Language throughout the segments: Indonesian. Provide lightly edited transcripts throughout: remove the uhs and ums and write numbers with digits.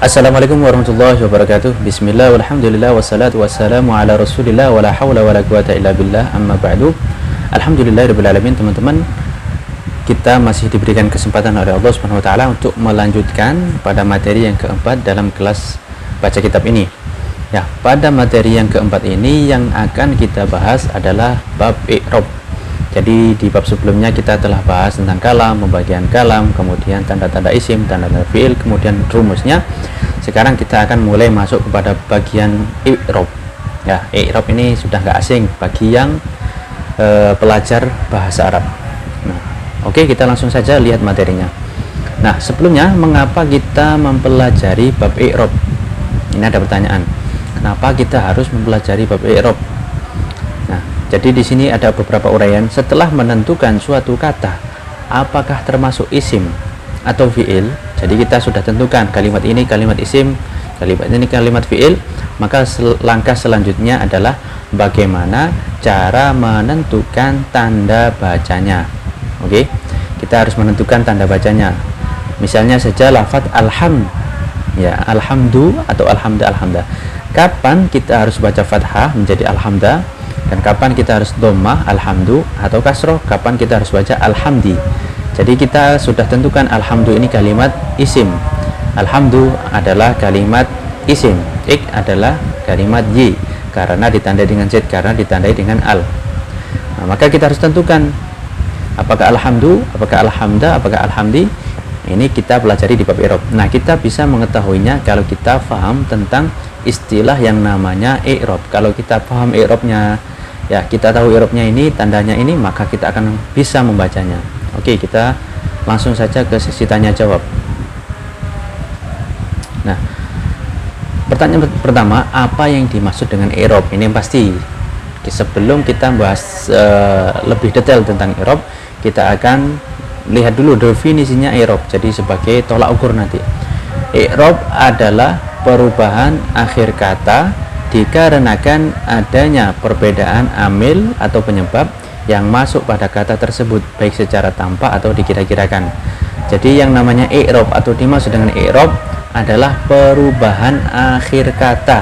Assalamualaikum warahmatullahi wabarakatuh. Bismillah walhamdulillah wassalatu wassalamu ala rasulillah wala hawla wala quwata illa billah amma ba'du. Alhamdulillahirabbil alamin. Teman-teman, kita masih diberikan kesempatan oleh Allah Subhanahu wa taala untuk melanjutkan pada materi yang keempat dalam kelas baca kitab ini. Ya, pada materi yang keempat ini yang akan kita bahas adalah bab i'rab. Jadi di bab sebelumnya kita telah bahas tentang kalam, pembagian kalam, kemudian tanda-tanda isim, tanda-tanda fiil, kemudian rumusnya. Sekarang kita akan mulai masuk kepada bagian i'rab. Ya, i'rab ini sudah nggak asing bagi yang pelajar bahasa Arab. Nah, oke, kita langsung saja lihat materinya. Nah, sebelumnya mengapa kita mempelajari bab i'rab? Ini ada pertanyaan. Kenapa kita harus mempelajari bab i'rab? Jadi di sini ada beberapa uraian. Setelah menentukan suatu kata apakah termasuk isim atau fiil, jadi kita sudah tentukan kalimat ini kalimat isim, kalimat ini kalimat fiil, maka langkah selanjutnya adalah bagaimana cara menentukan tanda bacanya. Oke, kita harus menentukan tanda bacanya. Misalnya saja lafaz alham, ya, alhamdu atau alhamda. Kapan kita harus baca fathah menjadi alhamda, dan kapan kita harus dhammah alhamdu, atau kasroh kapan kita harus baca alhamdi. Jadi kita sudah tentukan alhamdu ini kalimat isim, alhamdu adalah kalimat isim, ik adalah kalimat y karena ditandai dengan z, karena ditandai dengan al. Nah, maka kita harus tentukan apakah alhamdu, apakah alhamda, apakah alhamdi. Ini kita pelajari di bab i'rab. Nah, kita bisa mengetahuinya kalau kita paham tentang istilah yang namanya i'rab. Kalau kita paham i'rabnya, ya, kita tahu i'rabnya ini, tandanya ini, maka kita akan bisa membacanya. Oke, kita langsung saja ke sesi tanya jawab. Nah, pertanyaan pertama, apa yang dimaksud dengan i'rab? Ini pasti sebelum kita bahas lebih detail tentang i'rab, kita akan lihat dulu definisinya i'rab. Jadi sebagai tolak ukur nanti. I'rab adalah perubahan akhir kata dikarenakan adanya perbedaan amil atau penyebab yang masuk pada kata tersebut, baik secara tampak atau dikira-kirakan. Jadi yang namanya i'rab atau dimaksud dengan i'rab adalah perubahan akhir kata,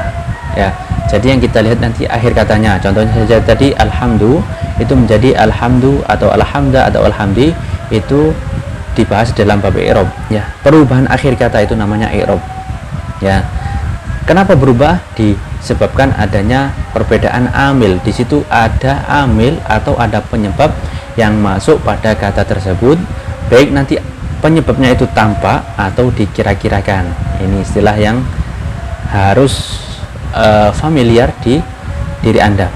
ya. Jadi yang kita lihat nanti akhir katanya. Contohnya saja tadi alhamdu itu menjadi alhamdu atau alhamda atau alhamdi, itu dibahas dalam bab i'rab, ya. Perubahan akhir kata itu namanya i'rab, ya. Kenapa berubah? Disebabkan adanya perbedaan amil. Di situ ada amil atau ada penyebab yang masuk pada kata tersebut, baik nanti penyebabnya itu tampak atau dikira-kirakan. Ini istilah yang harus familiar di diri Anda.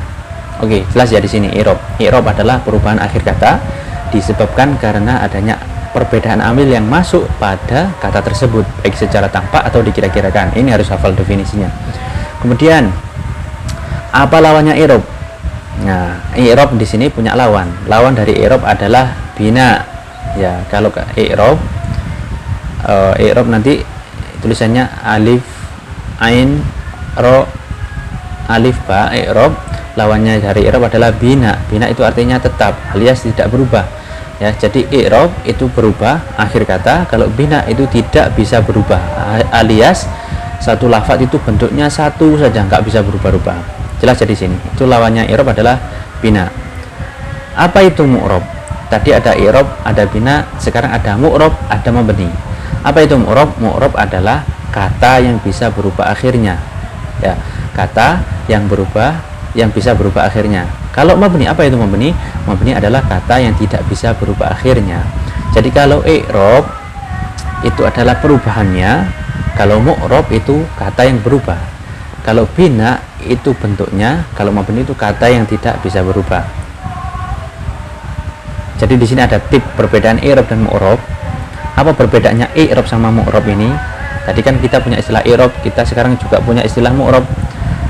Oke, jelas ya di sini i'rab. I'rab adalah perubahan akhir kata disebabkan karena adanya perbedaan amil yang masuk pada kata tersebut, baik secara tampak atau dikira-kirakan. Ini harus hafal definisinya. Kemudian, apa lawannya i'rab? Nah, i'rab di sini punya lawan. Lawan dari i'rab adalah bina. Ya, kalau i'rab nanti tulisannya alif ain ro alif ba. I'rab lawannya dari i'rab adalah bina. Bina itu artinya tetap alias tidak berubah. Ya, jadi i'rab itu berubah akhir kata, kalau bina itu tidak bisa berubah, alias satu lafaz itu bentuknya satu saja, nggak bisa berubah-ubah. Jelas jadi sini. Itu lawannya i'rab adalah bina. Apa itu mu'rab? Tadi ada i'rab, ada bina, sekarang ada mu'rab, ada mabni. Apa itu mu'rab? Mu'rab adalah kata yang bisa berubah akhirnya. Ya, kata yang berubah, yang bisa berubah akhirnya. Kalau mabni, apa itu mabni? Mabni adalah kata yang tidak bisa berubah akhirnya. Jadi kalau i'rab itu adalah perubahannya, kalau mu'rab itu kata yang berubah. Kalau bina itu bentuknya, kalau mabni itu kata yang tidak bisa berubah. Jadi di sini ada tip perbedaan i'rab dan mu'rab. Apa perbedaannya i'rab sama mu'rab ini? Tadi kan kita punya istilah i'rab, kita sekarang juga punya istilah mu'rab.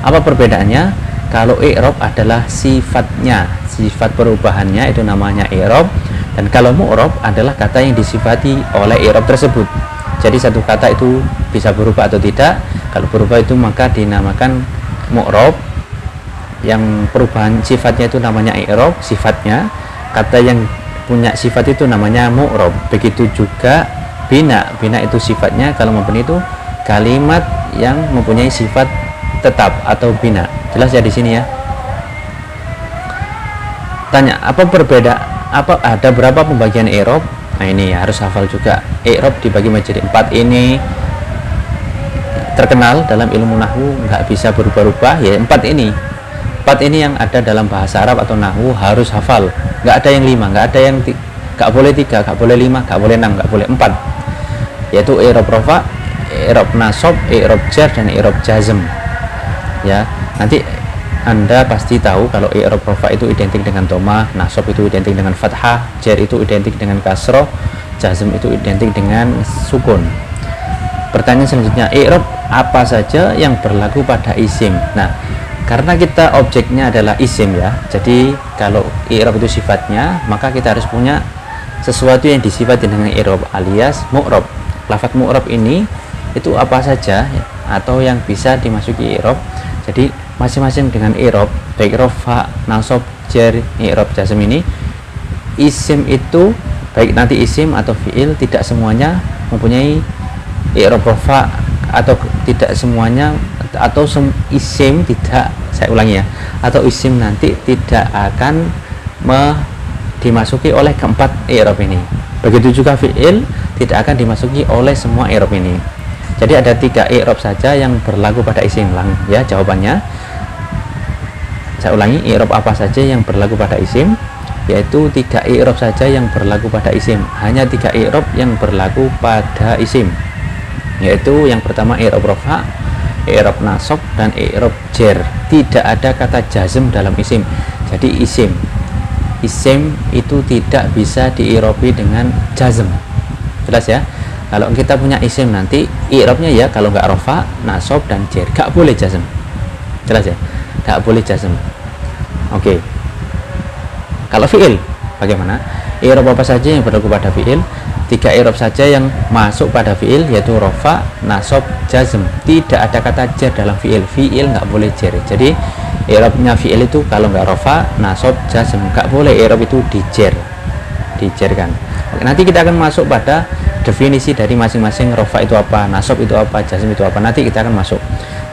Apa perbedaannya? Kalau i'rab adalah sifatnya, sifat perubahannya itu namanya i'rab, dan kalau mu'rab adalah kata yang disifati oleh i'rab tersebut. Jadi satu kata itu bisa berubah atau tidak. Kalau berubah itu maka dinamakan mu'rab. Yang perubahan sifatnya itu namanya i'rab, sifatnya. Kata yang punya sifat itu namanya mu'rab. Begitu juga bina. Bina itu sifatnya, kalau mabni itu kalimat yang mempunyai sifat tetap atau bina. Jelas ya di sini ya. Tanya, ada berapa pembagian i'rab? Nah, ini harus hafal juga. I'rab dibagi menjadi 4 ini terkenal dalam ilmu nahwu, nggak bisa berubah-ubah ya. 4 ini yang ada dalam bahasa Arab atau nahwu harus hafal. Nggak ada yang 5, nggak ada yang nggak boleh 3, nggak boleh 5, nggak boleh 6, nggak boleh 4. Yaitu i'rab rafa, i'rab nasab, i'rab jar, dan i'rab jazm. Ya, nanti Anda pasti tahu kalau i'rab rafa itu identik dengan dhamma, nasab itu identik dengan fathah, jar itu identik dengan kasroh, jazm itu identik dengan sukun. Pertanyaan selanjutnya, i'rab apa saja yang berlaku pada isim? Nah, karena kita objeknya adalah isim ya, jadi kalau i'rab itu sifatnya, maka kita harus punya sesuatu yang disifati dengan i'rab alias mu'rab. Lafadz mu'rab ini itu apa saja atau yang bisa dimasuki i'rab. Jadi masing-masing dengan i'rab, baik rafa, nasab, jar, i'rab jazm ini, isim itu baik nanti isim atau fi'il tidak semuanya mempunyai i'rab rafa, atau tidak semuanya, atau isim tidak, saya ulangi ya, atau isim nanti tidak akan dimasuki oleh keempat i'rab ini. Begitu juga fi'il tidak akan dimasuki oleh semua i'rab ini. Jadi ada 3 i'rab saja yang berlaku pada isim. Ya, jawabannya saya ulangi, i'rab apa saja yang berlaku pada isim? Yaitu 3 i'rab saja yang berlaku pada isim. Hanya 3 i'rab yang berlaku pada isim, yaitu yang pertama i'rab rafa, i'rab nasab, dan i'rab jar. Tidak ada kata jazm dalam isim. Jadi isim itu tidak bisa di'irobi dengan jazm. Jelas ya? Kalau kita punya isim nanti i'rabnya ya, kalau nggak rafa, nasab, dan jar, nggak boleh jazm. Jelas ya? Nggak boleh jazm. Oke. Kalau fi'il bagaimana? I'rab apa saja yang berlaku pada fi'il? 3 i'rab saja yang masuk pada fi'il, yaitu rafa, nasab, jazm. Tidak ada kata jar dalam fi'il. Fi'il nggak boleh jar. Jadi i'rabnya fi'il itu kalau nggak rafa, nasab, jazm, nggak boleh i'rab itu dijarkan. Oke, nanti kita akan masuk pada definisi dari masing-masing. Rafa itu apa, nasab itu apa, jazm itu apa, nanti kita akan masuk.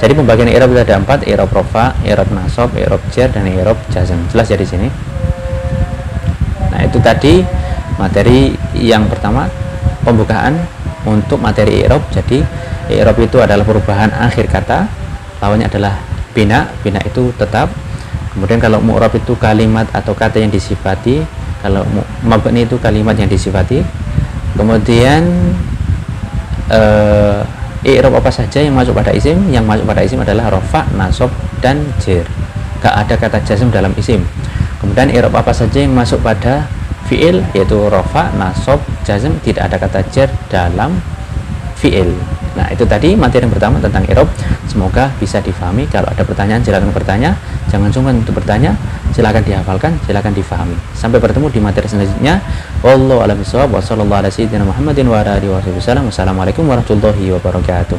Jadi pembagian i'rab itu ada 4, i'rab rafa, i'rab nasab, i'rab jar, dan i'rab jazm. Jelas ya di sini. Nah, itu tadi materi yang pertama, pembukaan untuk materi i'rab. Jadi i'rab itu adalah perubahan akhir kata, lawannya adalah bina itu tetap. Kemudian kalau mu'rab itu kalimat atau kata yang disifati, kalau mabni itu kalimat yang disifati. Kemudian i'rab apa saja yang masuk pada isim? Yang masuk pada isim adalah rafa, nasab, dan jar. Gak ada kata jazm dalam isim. Kemudian i'rab apa saja yang masuk pada fi'il, yaitu rafa, nasab, jazm, tidak ada kata jar dalam fi'il. Nah, itu tadi materi yang pertama tentang i'rab. Semoga bisa difahami. Kalau ada pertanyaan silakan bertanya, jangan sungkan untuk bertanya, silakan dihafalkan, silakan difahami. Sampai bertemu di materi selanjutnya. Wallahu a'lam bishawab. Wassallallahu ala sayyidina Muhammadin wa ala alihi wasallam. Wassalamualaikum warahmatullahi wabarakatuh.